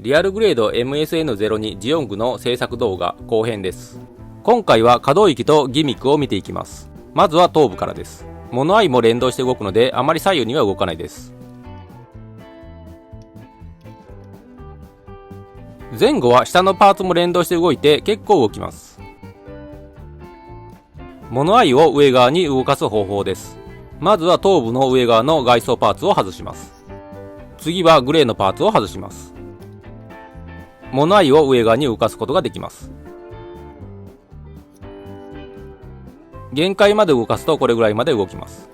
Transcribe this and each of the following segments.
リアルグレード MSN02 ジオングの制作動画後編です。今回は可動域とギミックを見ていきます。まずは頭部からです。物合いも連動して動くのであまり左右には動かないです。前後は下のパーツも連動して動いて結構動きます。物合いを上側に動かす方法です。まずは頭部の上側の外装パーツを外します。次はグレーのパーツを外します。物合いを上側に動かすことができます。限界まで動かすとこれぐらいまで動きます。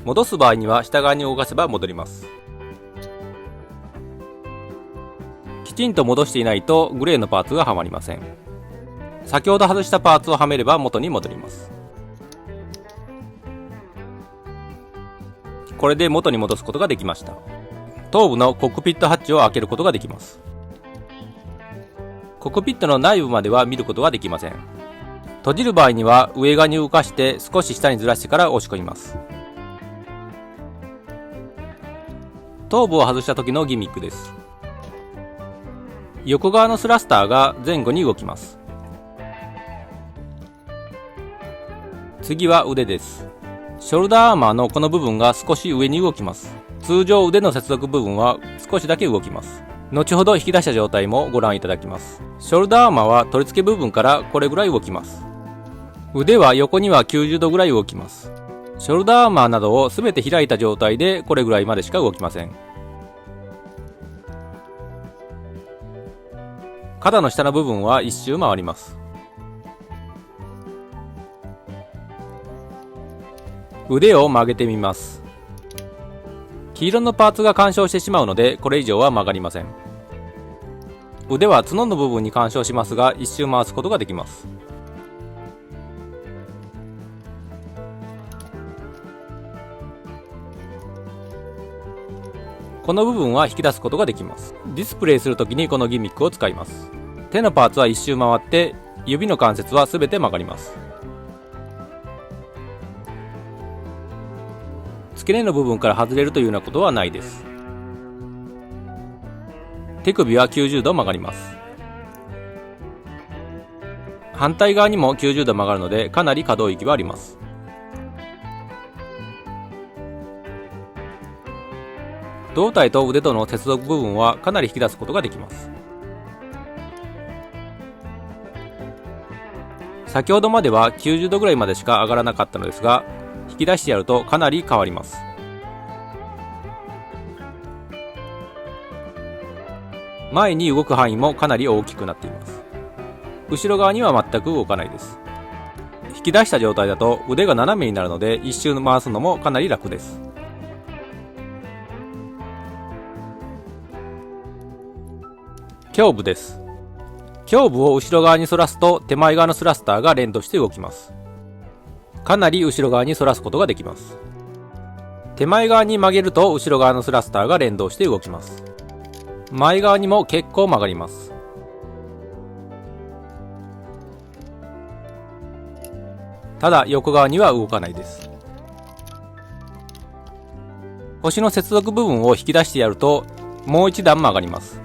戻す場合には下側に動かせば戻ります。きちんと戻していないとグレーのパーツがはまりません。先ほど外したパーツをはめれば元に戻ります。これで元に戻すことができました。頭部のコックピットハッチを開けることができます。コックピットの内部までは見ることができません。閉じる場合には上側に動かして少し下にずらしてから押し込みます。頭部を外した時のギミックです。横側のスラスターが前後に動きます。次は腕です。ショルダーアーマーのこの部分が少し上に動きます。通常腕の接続部分は少しだけ動きます。後ほど引き出した状態もご覧いただきます。ショルダーアーマーは取り付け部分からこれぐらい動きます。腕は横には90度ぐらい動きます。ショルダーアーマーなどを全て開いた状態でこれぐらいまでしか動きません。肩の下の部分は一周回ります。腕を曲げてみます。黄色のパーツが干渉してしまうのでこれ以上は曲がりません。腕は角の部分に干渉しますが一周回すことができます。この部分は引き出すことができます。ディスプレイするときにこのギミックを使います。手のパーツは一周回って指の関節は全て曲がります。付け根の部分から外れるというようなことはないです。手首は90度曲がります。反対側にも90度曲がるのでかなり可動域はあります。胴体と腕との接続部分はかなり引き出すことができます。先ほどまでは90度ぐらいまでしか上がらなかったのですが引き出してやるとかなり変わります。前に動く範囲もかなり大きくなっています。後ろ側には全く動かないです。引き出した状態だと腕が斜めになるので一周回すのもかなり楽です。胸部です。胸部を後ろ側に反らすと手前側のスラスターが連動して動きます。かなり後ろ側に反らすことができます。手前側に曲げると後ろ側のスラスターが連動して動きます。前側にも結構曲がります。ただ横側には動かないです。腰の接続部分を引き出してやるともう一段曲がります。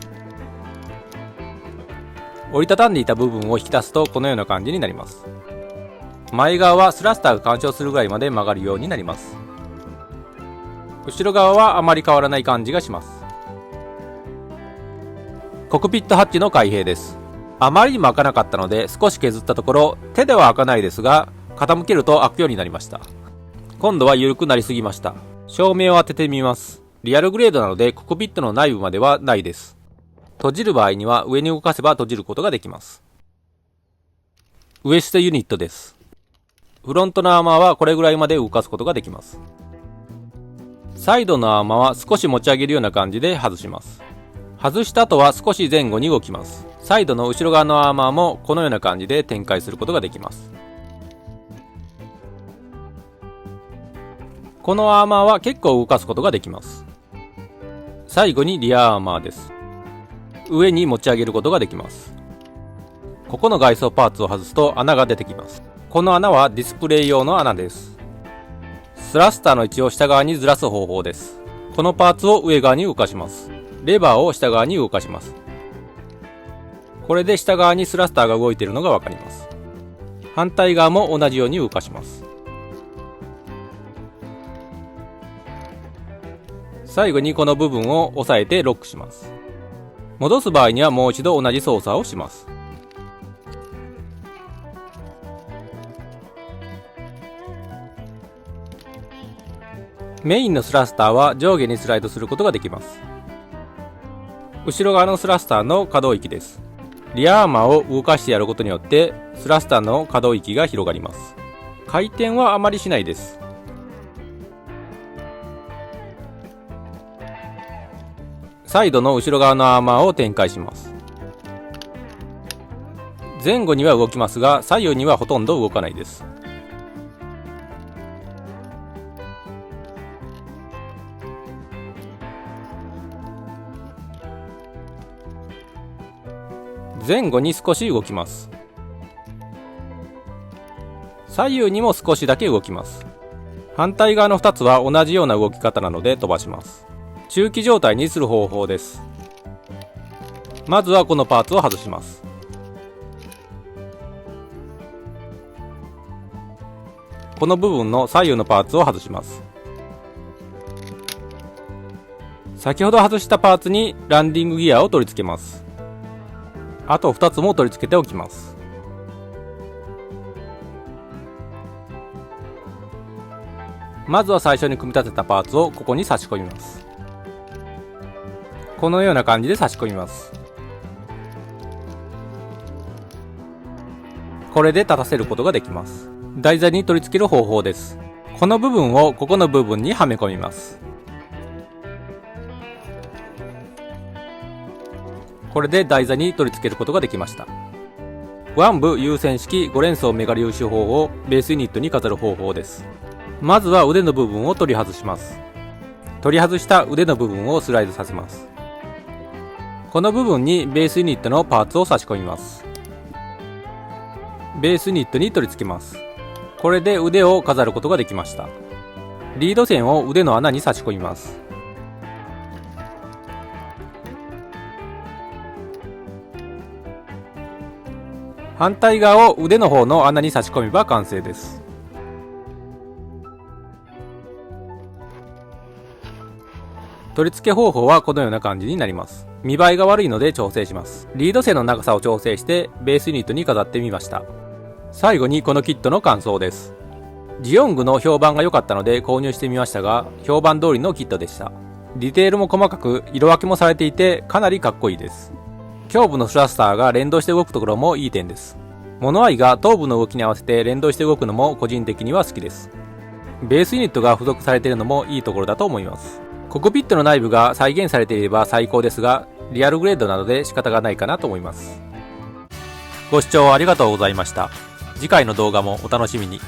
折りたたんでいた部分を引き出すとこのような感じになります。前側はスラスターが干渉するぐらいまで曲がるようになります。後ろ側はあまり変わらない感じがします。コックピットハッチの開閉です。あまりにも開かなかったので少し削ったところ手では開かないですが傾けると開くようになりました。今度は緩くなりすぎました。照明を当ててみます。リアルグレードなのでコックピットの内部まではないです。閉じる場合には上に動かせば閉じることができます。ウエストユニットです。フロントのアーマーはこれぐらいまで動かすことができます。サイドのアーマーは少し持ち上げるような感じで外します。外した後は少し前後に動きます。サイドの後ろ側のアーマーもこのような感じで展開することができます。このアーマーは結構動かすことができます。最後にリアアーマーです。上に持ち上げることができます。ここの外装パーツを外すと穴が出てきます。この穴はディスプレイ用の穴です。スラスターの位置を下側にずらす方法です。このパーツを上側に動かします。レバーを下側に動かします。これで下側にスラスターが動いているのがわかります。反対側も同じように動かします。最後にこの部分を押さえてロックします。戻す場合にはもう一度同じ操作をします。メインのスラスターは上下にスライドすることができます。後ろ側のスラスターの可動域です。リアアーマーを動かしてやることによってスラスターの可動域が広がります。回転はあまりしないです。サイドの後ろ側のアーマーを展開します。前後には動きますが左右にはほとんど動かないです。前後に少し動きます。左右にも少しだけ動きます。反対側の2つは同じような動き方なので飛ばします。中期状態にする方法です。まずはこのパーツを外します。この部分の左右のパーツを外します。先ほど外したパーツにランディングギアを取り付けます。あと2つも取り付けておきます。まずは最初に組み立てたパーツをここに差し込みます。このような感じで差し込みます。これで立たせることができます。台座に取り付ける方法です。この部分をここの部分にはめ込みます。これで台座に取り付けることができました。ワン部有線式5連装メガ粒子砲をベースユニットに飾る方法です。まずは腕の部分を取り外します。取り外した腕の部分をスライドさせます。この部分にベースユニットのパーツを差し込みます。ベースユニットに取り付けます。これで腕を飾ることができました。リード線を腕の穴に差し込みます。反対側を腕の方の穴に差し込めば完成です。取り付け方法はこのような感じになります。見栄えが悪いので調整します。リード線の長さを調整してベースユニットに飾ってみました。最後にこのキットの感想です。ジオングの評判が良かったので購入してみましたが、評判通りのキットでした。ディテールも細かく色分けもされていてかなりかっこいいです。胸部のスラスターが連動して動くところもいい点です。物合いが頭部の動きに合わせて連動して動くのも個人的には好きです。ベースユニットが付属されているのもいいところだと思います。コクピットの内部が再現されていれば最高ですが、リアルグレードなので仕方がないかなと思います。ご視聴ありがとうございました。次回の動画もお楽しみに。